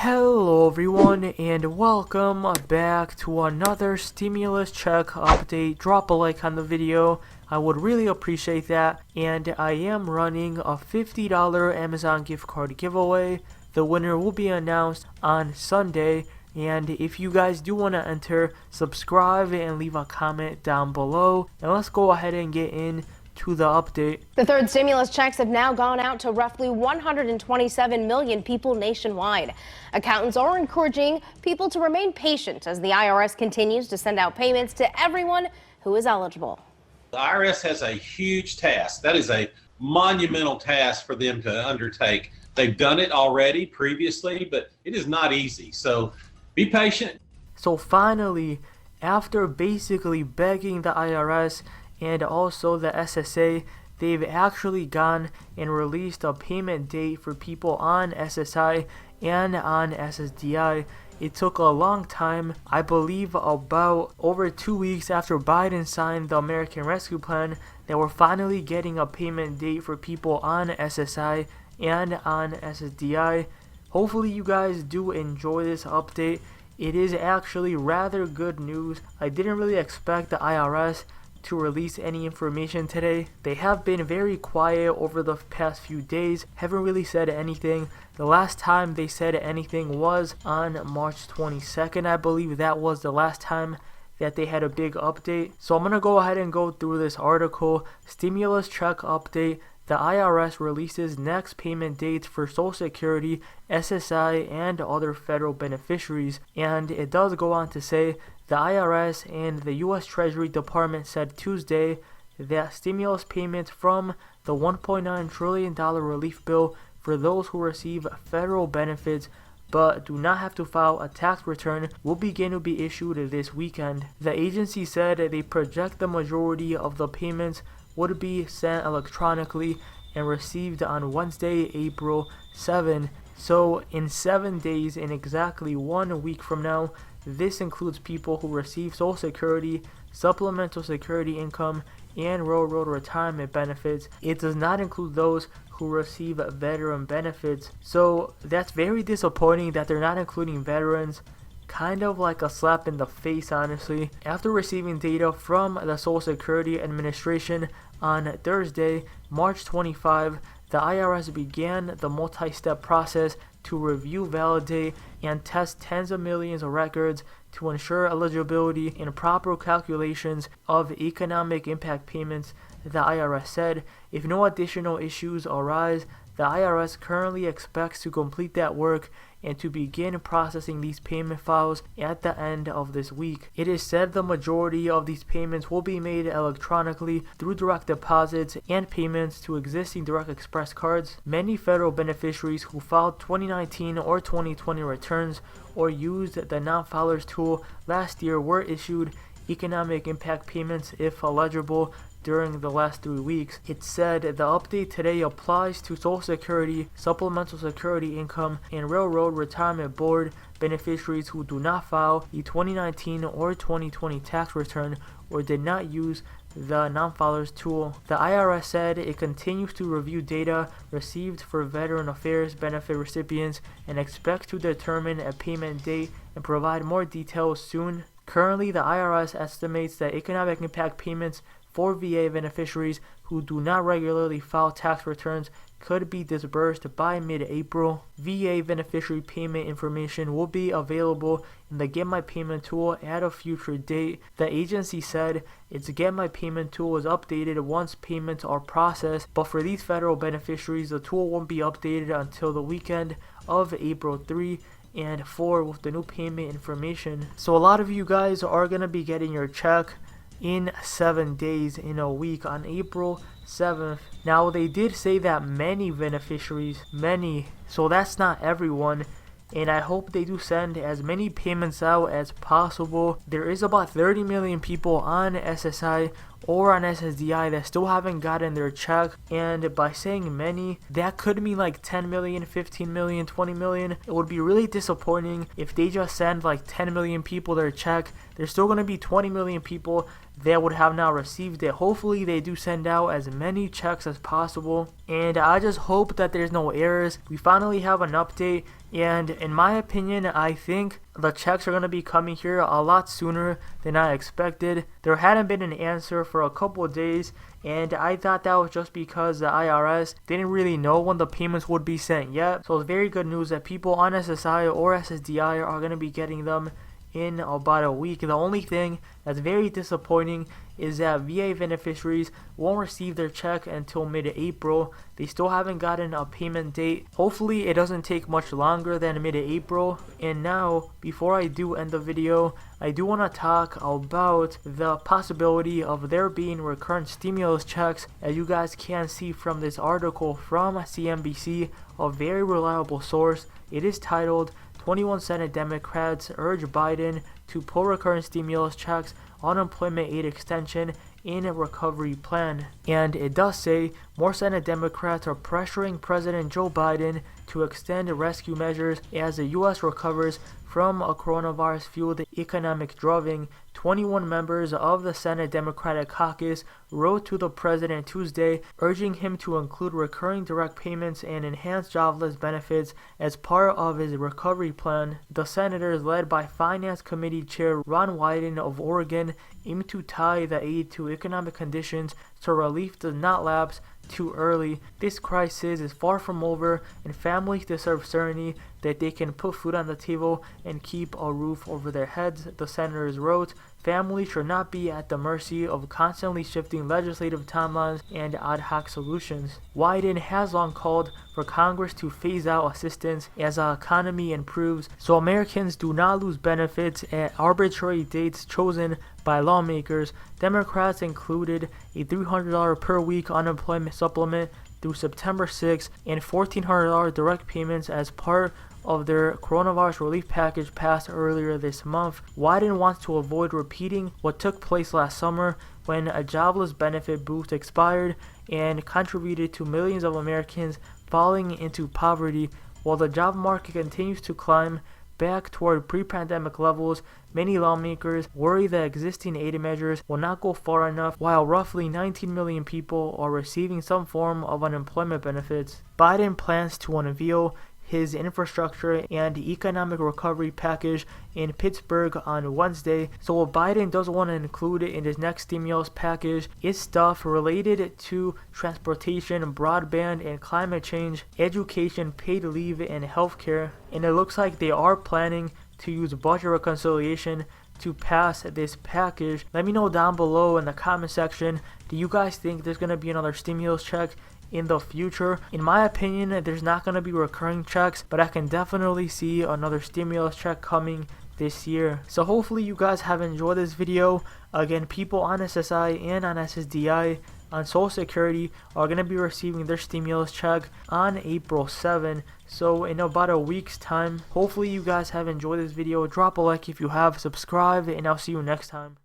Hello everyone and welcome back to another stimulus check update. Drop a like on the video, I would really appreciate that. And I am running a $50 Amazon gift card giveaway. The winner will be announced on Sunday. And if you guys do want to enter, subscribe and leave a comment down below. And let's go ahead and get in to the update. The third stimulus checks have now gone out to roughly 127 million people nationwide. Accountants are encouraging people to remain patient as the IRS continues to send out payments to everyone who is eligible. The IRS has a huge task. That is a monumental task for them to undertake. They've done it already previously, but it is not easy. So be patient. So finally, after basically begging the IRS and also the SSA, they've actually gone and released a payment date for people on SSI and on SSDI. It took a long time, I believe about over 2 weeks after Biden signed the American Rescue Plan, that we're finally getting a payment date for people on SSI and on SSDI. Hopefully you guys do enjoy this update. It is actually rather good news. I didn't really expect the IRS to release any information today. They have been very quiet over the past few days, haven't really said anything. The last time they said anything was on March 22nd, I believe that was the last time that they had a big update. So I'm gonna go ahead and go through this article. Stimulus check update. The IRS releases next payment dates for Social Security, SSI, and other federal beneficiaries. And it does go on to say the IRS and the U.S. Treasury Department said Tuesday that stimulus payments from the $1.9 trillion relief bill for those who receive federal benefits but do not have to file a tax return will begin to be issued this weekend. The agency said they project the majority of the payments would be sent electronically and received on Wednesday, April 7. So in 7 days, in exactly 1 week from now, this includes people who receive Social Security, Supplemental Security Income, and Railroad Retirement Benefits. It does not include those who receive veteran benefits. So that's very disappointing that they're not including veterans. Kind of like a slap in the face, honestly. After receiving data from the Social Security Administration on Thursday, March 25, the IRS began the multi-step process to review, validate, and test tens of millions of records to ensure eligibility and proper calculations of economic impact payments. The IRS said if no additional issues arise, the IRS currently expects to complete that work and to begin processing these payment files at the end of this week. It is said the majority of these payments will be made electronically through direct deposits and payments to existing Direct Express cards. Many federal beneficiaries who filed 2019 or 2020 returns or used the non-filers tool last year were issued economic impact payments if eligible during the last 3 weeks. It said the update today applies to Social Security, Supplemental Security Income, and Railroad Retirement Board beneficiaries who do not file the 2019 or 2020 tax return or did not use the non-filers tool. The IRS said it continues to review data received for Veteran Affairs benefit recipients and expects to determine a payment date and provide more details soon. Currently, the IRS estimates that economic impact payments for VA beneficiaries who do not regularly file tax returns could be disbursed by mid-April. VA beneficiary payment information will be available in the Get My Payment tool at a future date. The agency said its Get My Payment tool is updated once payments are processed, but for these federal beneficiaries, the tool won't be updated until the weekend of April 3 and 4 with the new payment information. So a lot of you guys are going to be getting your check in 7 days, in a week, on April 7th. Now they did say that many beneficiaries, so that's not everyone, and I hope they do send as many payments out as possible. There is about 30 million people on SSI or on SSDI that still haven't gotten their check, and by saying many, that could mean like 10 million, 15 million, 20 million. It would be really disappointing if they just send like 10 million people their check. There's still going to be 20 million people that would have not received it. Hopefully they do send out as many checks as possible, and I just hope that there's no errors. We finally have an update, and in my opinion, I think the checks are going to be coming here a lot sooner than I expected. There hadn't been an answer for a couple of days, and I thought that was just because the IRS didn't really know when the payments would be sent yet. So it's very good news that people on SSI or SSDI are going to be getting them in about a week. The only thing that's very disappointing is that VA beneficiaries won't receive their check until mid-April. They still haven't gotten a payment date. Hopefully it doesn't take much longer than mid-April. And now, before I do end the video, I do want to talk about the possibility of there being recurrent stimulus checks. As you guys can see from this article from CNBC, a very reliable source, it is titled 21 Senate Democrats urge Biden to pull recurrent stimulus checks, unemployment aid extension in a recovery plan. And it does say more Senate Democrats are pressuring President Joe Biden to extend rescue measures as the U.S. recovers from a coronavirus-fueled economic drubbing. 21 members of the Senate Democratic Caucus wrote to the president Tuesday, urging him to include recurring direct payments and enhanced jobless benefits as part of his recovery plan. The senators, led by Finance Committee Chair Ron Wyden of Oregon, aim to tie the aid to economic conditions so relief does not lapse too early. This crisis is far from over, and families deserve certainty that they can put food on the table and keep a roof over their heads, the senators wrote. Families should not be at the mercy of constantly shifting legislative timelines and ad hoc solutions. Wyden has long called for Congress to phase out assistance as the economy improves, so Americans do not lose benefits at arbitrary dates chosen by lawmakers. Democrats included a $300 per week unemployment supplement through September 6 and $1,400 direct payments as part of their coronavirus relief package passed earlier this month. Wyden wants to avoid repeating what took place last summer when a jobless benefit boost expired and contributed to millions of Americans falling into poverty. While the job market continues to climb back toward pre-pandemic levels, many lawmakers worry that existing aid measures will not go far enough, while roughly 19 million people are receiving some form of unemployment benefits. Biden plans to unveil his infrastructure and economic recovery package in Pittsburgh on Wednesday. So what Biden does want to include in his next stimulus package is stuff related to transportation, broadband and climate change, education, paid leave, and healthcare. And it looks like they are planning to use budget reconciliation to pass this package. Let me know down below in the comment section, do you guys think there's going to be another stimulus check in the future? In my opinion, there's not going to be recurring checks, but I can definitely see another stimulus check coming this year. So hopefully you guys have enjoyed this video. Again, people on SSI and on SSDI on Social Security are going to be receiving their stimulus check on April 7. So in about a week's time. Hopefully you guys have enjoyed this video. Drop a like if you have, subscribe, and I'll see you next time.